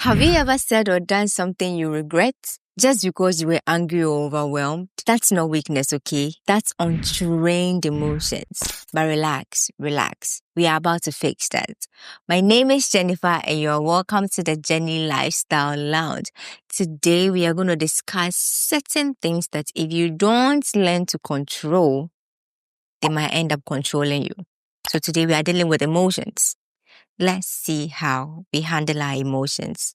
Have you ever said or done something you regret just because you were angry or overwhelmed? That's not weakness, okay? That's untrained emotions. But relax. We are about to fix that. My name is Jennifer and you're welcome to the Jenny Lifestyle Lounge. Today we are going to discuss certain things that if you don't learn to control, they might end up controlling you. So today we are dealing with emotions. Let's see how we handle our emotions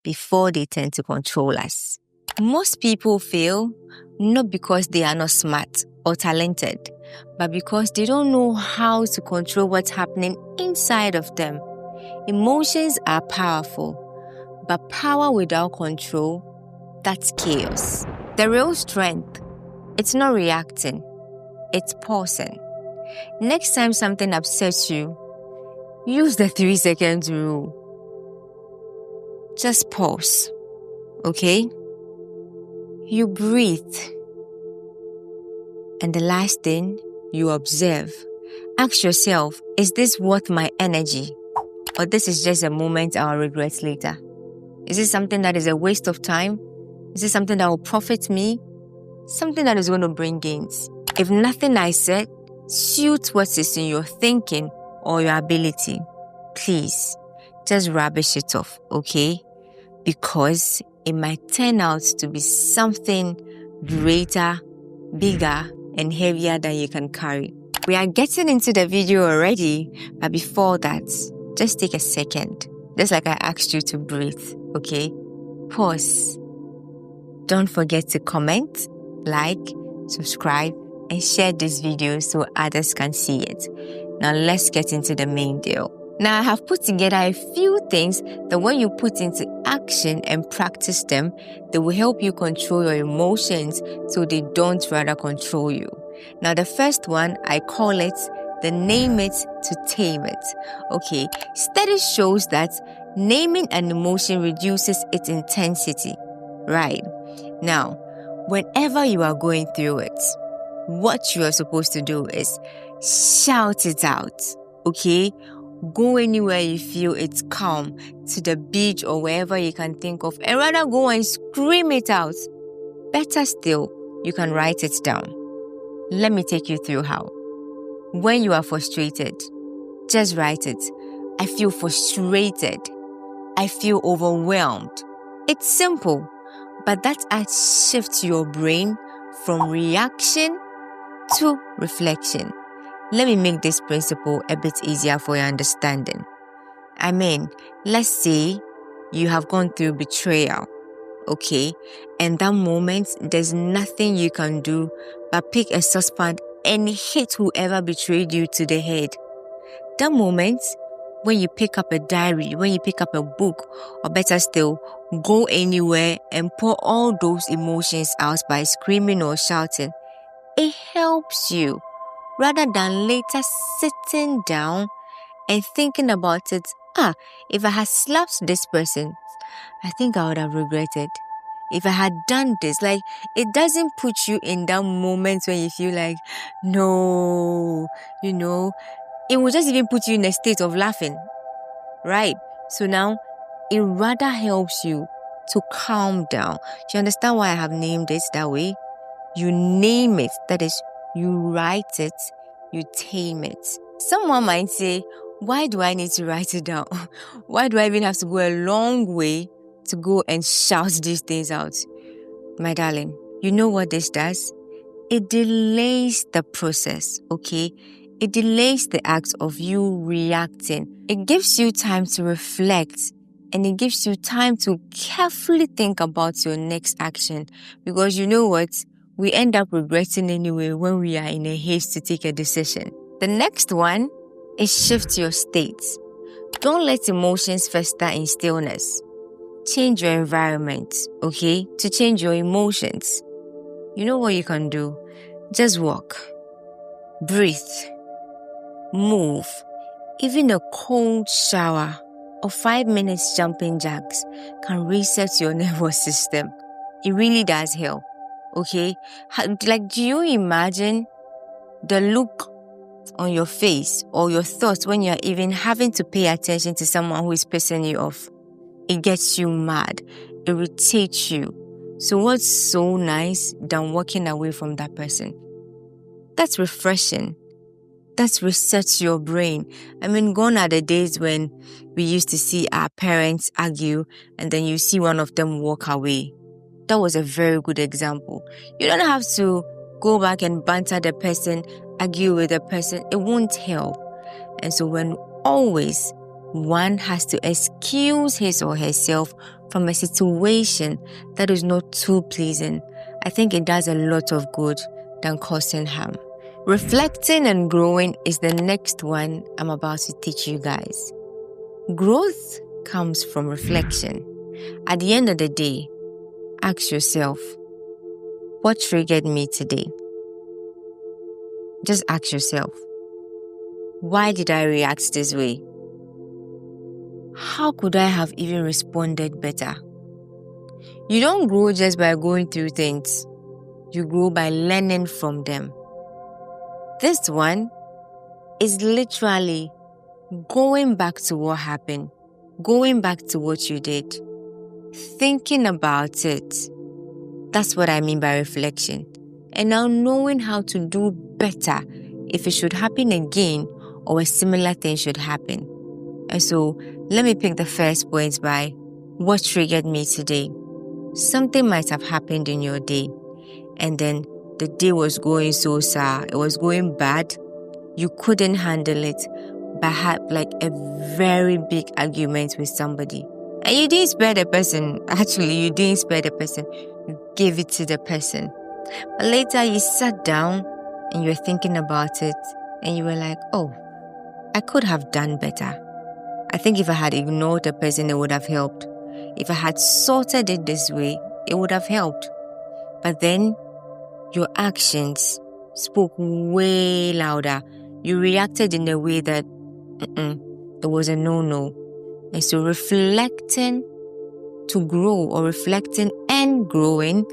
before they tend to control us. Most people fail not because they are not smart or talented, but because they don't know how to control what's happening inside of them. Emotions are powerful, but power without control, that's chaos. The real strength, it's not reacting, it's pausing. Next time something upsets you, use the 3 seconds rule. Just pause, okay? You breathe. And the last thing, you observe. Ask yourself, is this worth my energy? Or this is just a moment I'll regret later? Is this something that is a waste of time? Is this something that will profit me? Something that is going to bring gains? If nothing I said suits what is in your thinking or your ability, please, just rubbish it off, okay? Because it might turn out to be something greater, bigger, and heavier than you can carry. We are getting into the video already, but before that, just take a second. Just like I asked you to breathe, okay? Pause. Don't forget to comment, like, subscribe, and share this video so others can see it. Now let's get into the main deal. Now I have put together a few things that when you put into action and practice them, they will help you control your emotions so they don't rather control you. Now the first one, I call it the name it to tame it. Okay, study shows that naming an emotion reduces its intensity. Right. Now, whenever you are going through it, what you are supposed to do is shout it out, okay? Go anywhere you feel it's calm, to the beach or wherever you can think of, and rather go and scream it out. Better still, you can write it down. Let me take you through how. When you are frustrated, just write it. I feel frustrated. I feel overwhelmed. It's simple, but that shifts your brain from reaction to reflection. Let me make this principle a bit easier for your understanding. I mean, let's say you have gone through betrayal, okay? And that moment, there's nothing you can do but pick a saucepan and hit whoever betrayed you to the head. That moment, when you pick up a diary, when you pick up a book, or better still, go anywhere and pour all those emotions out by screaming or shouting, it helps you rather than later sitting down and thinking about it. If I had slapped this person, I think I would have regretted. If I had done this, it doesn't put you in that moment when you feel like, no, it will just even put you in a state of laughing, right? So now, it rather helps you to calm down. Do you understand why I have named it that way? You name it, that is, you write it, you tame it. Someone might say, why do I need to write it down? Why do I even have to go a long way to go and shout these things out? My darling, you know what this does? It delays the process, okay? It delays the act of you reacting. It gives you time to reflect, and it gives you time to carefully think about your next action. Because you know what? We end up regretting anyway when we are in a haste to take a decision. The next one is shift your state. Don't let emotions fester in stillness. Change your environment, okay? To change your emotions. You know what you can do? Just walk, breathe, move. Even a cold shower or 5 minutes jumping jacks can reset your nervous system. It really does help, okay? Do you imagine the look on your face or your thoughts when you're even having to pay attention to someone who is pissing you off? it gets you mad, irritates you. So what's so nice than walking away from that person? That's refreshing. That resets your brain. I mean, gone are the days when we used to see our parents argue and then you see one of them walk away. That was a very good example. You don't have to go back and banter the person, argue with the person. It won't help. And so when always one has to excuse his or herself from a situation that is not too pleasing, I think it does a lot of good than causing harm. Reflecting and growing is the next one I'm about to teach you guys. Growth comes from reflection. At the end of the day, ask yourself, what triggered me today? Just ask yourself, why did I react this way? How could I have even responded better? You don't grow just by going through things. You grow by learning from them. This one is literally going back to what happened, going back to what you did, thinking about it. That's what I mean by reflection. And now knowing how to do better if it should happen again or a similar thing should happen. And so let me pick the first point by what triggered me today. Something might have happened in your day, and then the day was going so sour, it was going bad, you couldn't handle it, but had like a very big argument with somebody. And you didn't spare the person. Actually, you didn't spare the person. You gave it to the person. But later you sat down and you were thinking about it and you were like, oh, I could have done better. I think if I had ignored the person, it would have helped. If I had sorted it this way, it would have helped. But then your actions spoke way louder. You reacted in a way that it was a no-no. And so reflecting to grow or reflecting and growing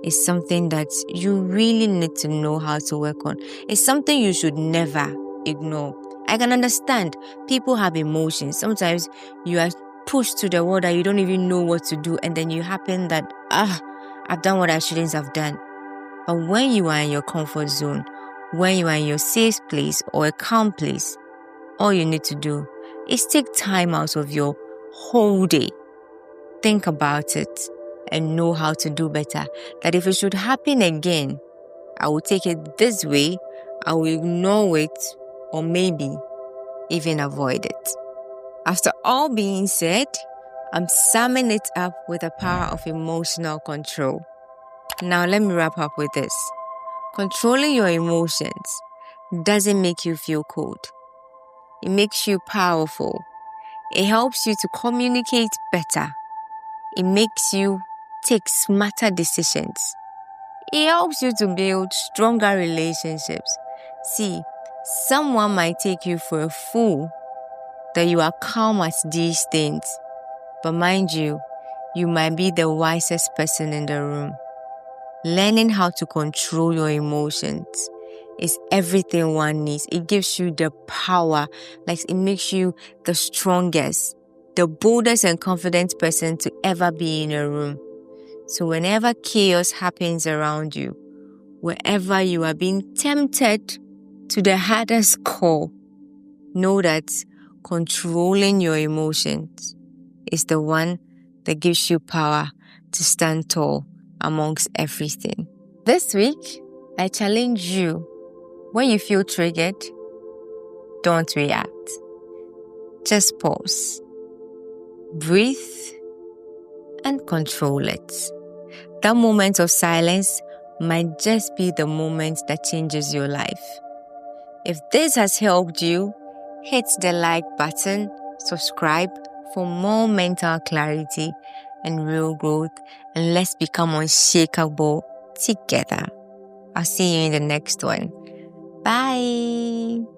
is something that you really need to know how to work on. It's something you should never ignore. I can understand people have emotions. Sometimes you are pushed to the wall that you don't even know what to do, and then you happen that, I've done what I shouldn't have done. But when you are in your comfort zone, when you are in your safe place or a calm place, all you need to do is take time out of your whole day. Think about it and know how to do better. That if it should happen again, I will take it this way, I will ignore it, or maybe even avoid it. After all being said, I'm summing it up with the power of emotional control. Now let me wrap up with this. Controlling your emotions doesn't make you feel cold. It makes you powerful. It helps you to communicate better. It makes you take smarter decisions. It helps you to build stronger relationships. See, someone might take you for a fool that you are calm at these things. But mind you, you might be the wisest person in the room. Learning how to control your emotions is everything one needs. It gives you the power, like it makes you the strongest, the boldest and confident person to ever be in a room. So whenever chaos happens around you, wherever you are being tempted to the hardest core, know that controlling your emotions is the one that gives you power to stand tall amongst everything. This week, I challenge you, when you feel triggered, don't react. Just pause, breathe, and control it. That moment of silence might just be the moment that changes your life. If this has helped you, hit the like button, subscribe for more mental clarity and real growth, and let's become unshakable together. I'll see you in the next one. Bye.